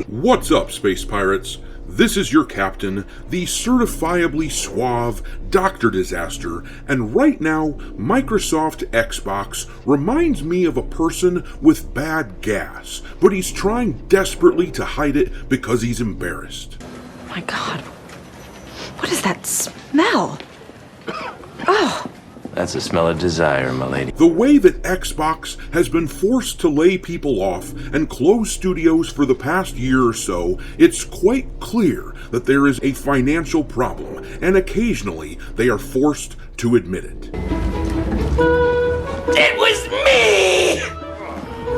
What's up, Space Pirates? This is your captain, the certifiably suave Dr. Disaster, and right now, Microsoft Xbox reminds me of a person with bad gas, but he's trying desperately to hide it because he's embarrassed. My God, what is that smell? Oh! That's the smell of desire, my lady. The way that Xbox has been forced to lay people off and close studios for the past year or so, it's quite clear that there is a financial problem, and occasionally they are forced to admit it. It was me!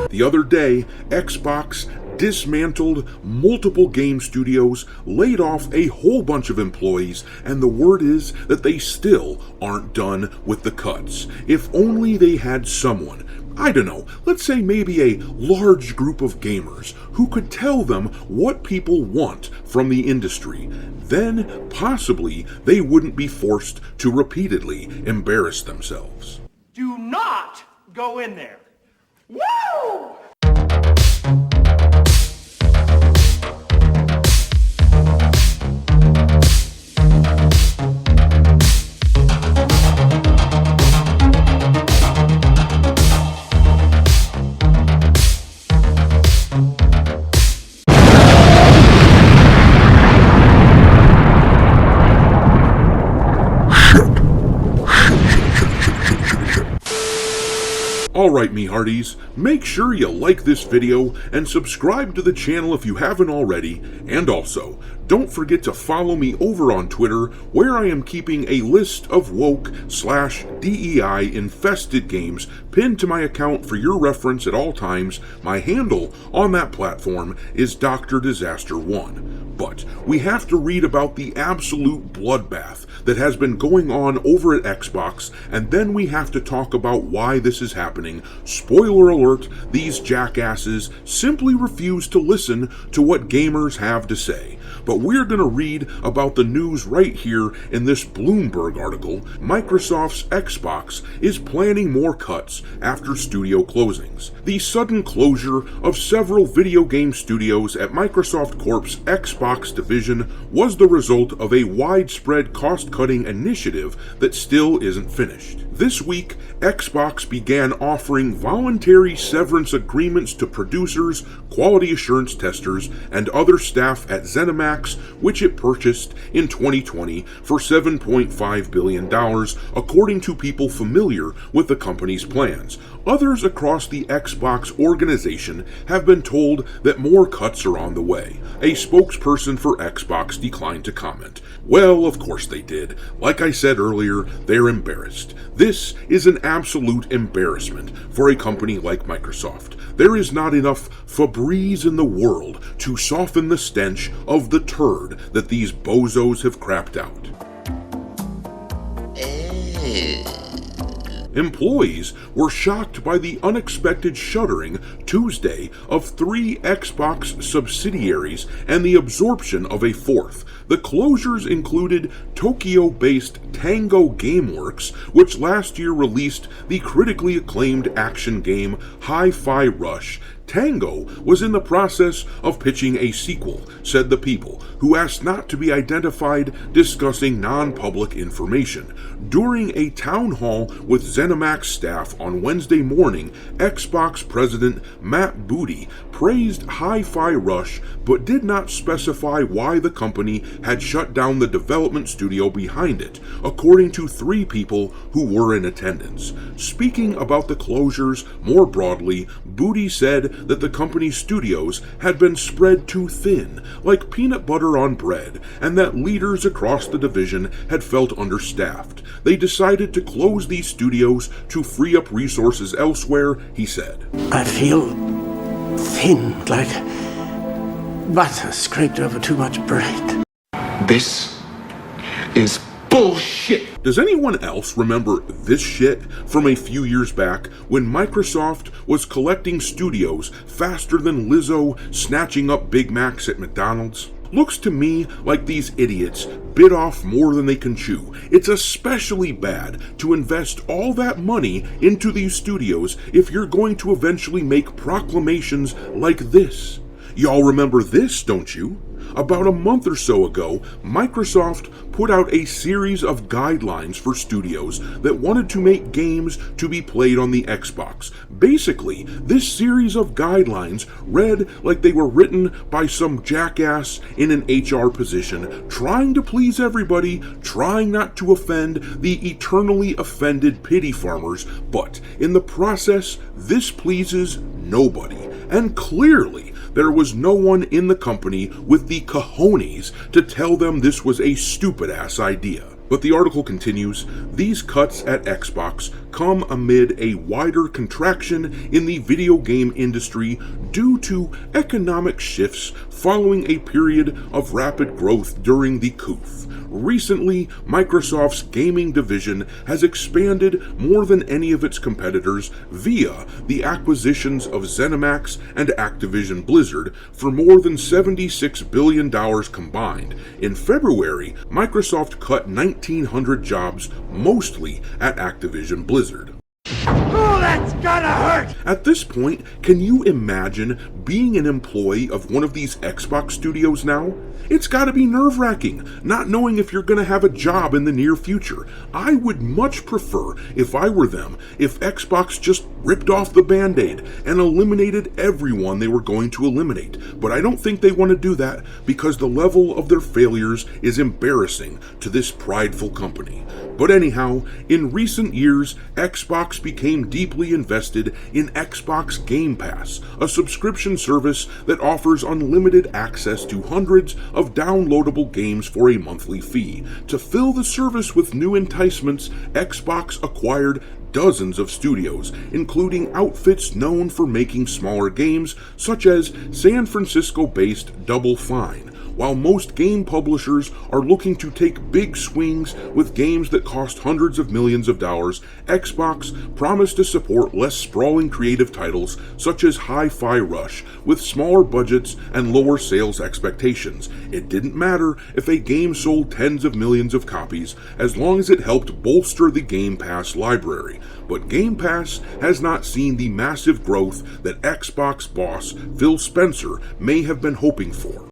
The other day, Xbox dismantled multiple game studios, laid off a whole bunch of employees, and the word is that they still aren't done with the cuts. If only they had someone, I don't know, let's say maybe a large group of gamers, who could tell them what people want from the industry. Then, possibly, they wouldn't be forced to repeatedly embarrass themselves. Do not go in there. Woo! Alright, me hearties, make sure you like this video and subscribe to the channel if you haven't already, and also, don't forget to follow me over on Twitter, where I am keeping a list of woke/DEI infested games pinned to my account for your reference at all times. My handle on that platform is Dr. Disaster 1. But we have to read about the absolute bloodbath that has been going on over at Xbox, and then we have to talk about why this is happening. Spoiler alert, these jackasses simply refuse to listen to what gamers have to say. But we're going to read about the news right here in this Bloomberg article. Microsoft's Xbox is planning more cuts after studio closings. The sudden closure of several video game studios at Microsoft Corp's Xbox division was the result of a widespread cost-cutting initiative that still isn't finished. This week, Xbox began offering voluntary severance agreements to producers, quality assurance testers, and other staff at ZeniMax, which it purchased in 2020 for $7.5 billion, according to people familiar with the company's plans. Others across the Xbox organization have been told that more cuts are on the way. A spokesperson for Xbox declined to comment. Well, of course they did. Like I said earlier, they're embarrassed. This is an absolute embarrassment for a company like Microsoft. There is not enough Febreze in the world to soften the stench of the turd that these bozos have crapped out. Employees were shocked by the unexpected shuttering Tuesday of 3 Xbox subsidiaries and the absorption of a 4th. The closures included Tokyo-based Tango Gameworks, which last year released the critically acclaimed action game Hi-Fi Rush. Tango was in the process of pitching a sequel, said the people, who asked not to be identified, discussing non-public information. During a town hall with ZeniMax staff on Wednesday morning, Xbox President Matt Booty praised Hi-Fi Rush, but did not specify why the company had shut down the development studio behind it, according to 3 people who were in attendance. Speaking about the closures more broadly, Booty said that the company's studios had been spread too thin, like peanut butter on bread, and that leaders across the division had felt understaffed. They decided to close these studios to free up resources elsewhere, he said. I feel thin, like butter scraped over too much bread. This is bullshit. Does anyone else remember this shit from a few years back when Microsoft was collecting studios faster than Lizzo snatching up Big Macs at McDonald's? Looks to me like these idiots bit off more than they can chew. It's especially bad to invest all that money into these studios if you're going to eventually make proclamations like this. Y'all remember this, don't you? About a month or so ago, Microsoft put out a series of guidelines for studios that wanted to make games to be played on the Xbox. Basically, this series of guidelines read like they were written by some jackass in an HR position, trying to please everybody, trying not to offend the eternally offended pity farmers, but in the process, this pleases nobody. And clearly, there was no one in the company with the cojones to tell them this was a stupid-ass idea. But the article continues, these cuts at Xbox come amid a wider contraction in the video game industry due to economic shifts following a period of rapid growth during the coup. Recently, Microsoft's gaming division has expanded more than any of its competitors via the acquisitions of ZeniMax and Activision Blizzard for more than $76 billion combined. In February, Microsoft cut 1,900 jobs, mostly at Activision Blizzard. Oh, that's gotta hurt! At this point, can you imagine being an employee of one of these Xbox studios now? It's gotta be nerve-wracking, not knowing if you're gonna have a job in the near future. I would much prefer, if I were them, if Xbox just ripped off the Band-Aid and eliminated everyone they were going to eliminate. But I don't think they want to do that because the level of their failures is embarrassing to this prideful company. But anyhow, in recent years, Xbox became deeply invested in Xbox Game Pass, a subscription service that offers unlimited access to hundreds of downloadable games for a monthly fee. To fill the service with new enticements, Xbox acquired dozens of studios, including outfits known for making smaller games, such as San Francisco-based Double Fine. While most game publishers are looking to take big swings with games that cost hundreds of millions of dollars, Xbox promised to support less sprawling creative titles such as Hi-Fi Rush, with smaller budgets and lower sales expectations. It didn't matter if a game sold tens of millions of copies, as long as it helped bolster the Game Pass library. But Game Pass has not seen the massive growth that Xbox boss Phil Spencer may have been hoping for.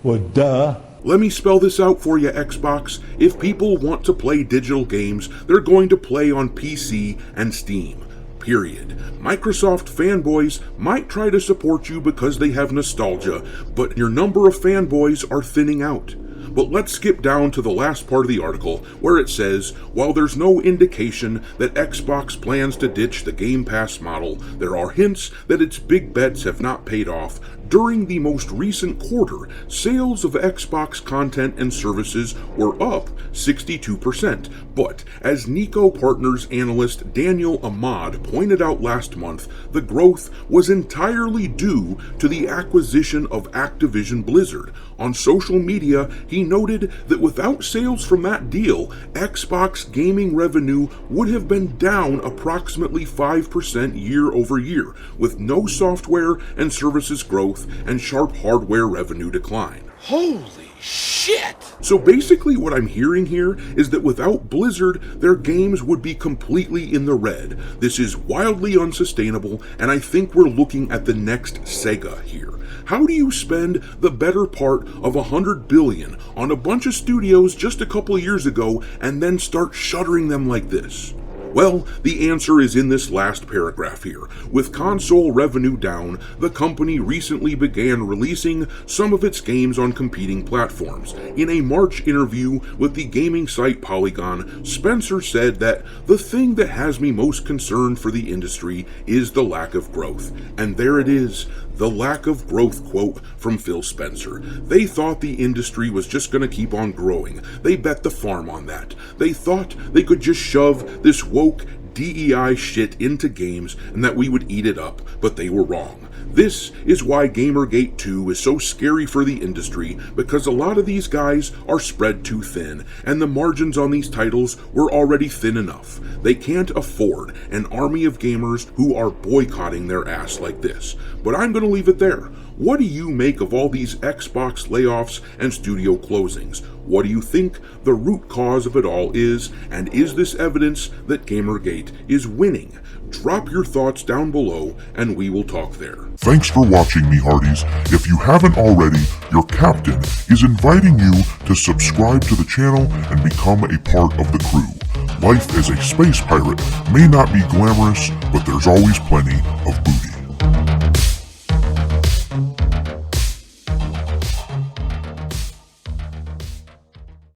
Well, duh. Let me spell this out for you, Xbox. If people want to play digital games, they're going to play on PC and Steam. Period. Microsoft fanboys might try to support you because they have nostalgia, but your number of fanboys are thinning out. But let's skip down to the last part of the article, where it says, while there's no indication that Xbox plans to ditch the Game Pass model, there are hints that its big bets have not paid off. During the most recent quarter, sales of Xbox content and services were up 62%. But as Nico Partners analyst Daniel Ahmad pointed out last month, the growth was entirely due to the acquisition of Activision Blizzard. On social media, he noted that without sales from that deal, Xbox gaming revenue would have been down approximately 5% year over year, with no software and services growth and sharp hardware revenue decline. Holy shit! So basically what I'm hearing here is that without Blizzard, their games would be completely in the red. This is wildly unsustainable, and I think we're looking at the next Sega here. How do you spend the better part of $100 billion on a bunch of studios just a couple years ago and then start shuttering them like this? Well, the answer is in this last paragraph here. With console revenue down, the company recently began releasing some of its games on competing platforms. In a March interview with the gaming site Polygon, Spencer said that the thing that has me most concerned for the industry is the lack of growth. And there it is, the lack of growth quote from Phil Spencer. They thought the industry was just going to keep on growing. They bet the farm on that. They thought they could just shove this woke DEI shit into games and that we would eat it up, but they were wrong. This is why Gamergate 2 is so scary for the industry, because a lot of these guys are spread too thin, and the margins on these titles were already thin enough. They can't afford an army of gamers who are boycotting their ass like this. But I'm going to leave it there. What do you make of all these Xbox layoffs and studio closings? What do you think the root cause of it all is? And is this evidence that Gamergate is winning? Drop your thoughts down below and we will talk there. Thanks for watching, me hearties. If you haven't already, your captain is inviting you to subscribe to the channel and become a part of the crew. Life as a space pirate may not be glamorous, but there's always plenty of booty.